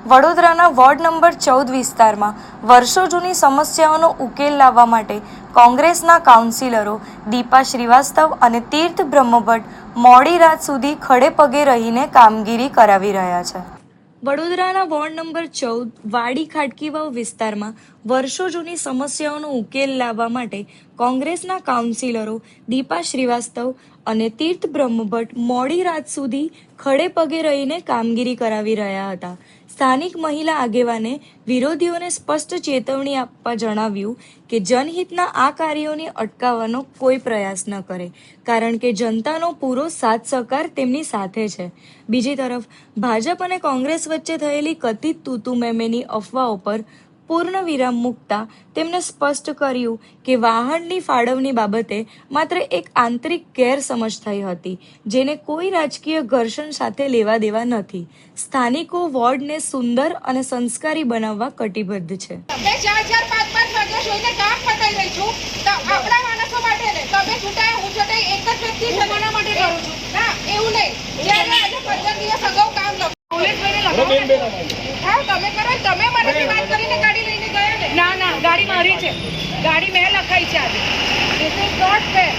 વડોદરાના ward number 14 વિસ્તારમાં વર્ષો જૂની સમસ્યાઓનો ઉકેલ લાવવા માટે કોંગ્રેસના કાઉન્સિલરો દીપા શ્રીવાસ્તવ અને તીર્થ બ્રહ્મભટ્ટ મોડી રાત સુધી ખડે પગે રહીને કામગીરી કરાવી રહ્યા છે. વડોદરાના વોર્ડ નંબર 14 વાડી ખાટકીવાવ વિસ્તારમાં વર્ષો જૂની સમસ્યાઓનો ઉકેલ લાવવા માટે કોંગ્રેસના કાઉન્સિલરો દીપા શ્રીવાસ્તવ અને તીર્થ બ્રહ્મભટ્ટ મોડી રાત સુધી ખડે પગે રહીને કામગીરી કરાવી રહ્યા હતા. સ્થાનિક મહિલા આગેવાને વિરોધીઓને સ્પષ્ટ ચેતવણી આપવા જણાવ્યું કે જનહિતના આ કાર્યોને અટકાવવાનો કોઈ પ્રયાસ ન કરે, કારણ કે જનતાનો પૂરો સાથ સહકાર તેમની સાથે છે. બીજી તરફ ભાજપ અને કોંગ્રેસ વચ્ચે થયેલી કથિત તૂતુ મેમેની અફવાઓ પર પૂર્ણ વિરામ મૂકતા તેમણે સ્પષ્ટ કર્યું કે વાહનની ફાળવણી બાબતે માત્ર એક આંતરિક ગેરસમજ થઈ હતી, જેને કોઈ રાજકીય ઘર્ષણ સાથે લેવા દેવા નથી. સ્થાનિકો વોર્ડને સુંદર અને સંસ્કારી બનાવવા કટિબદ્ધ છે. ના ગાડી મારી છે, ગાડી મેં લખાઈ છે આજે. This is not fair.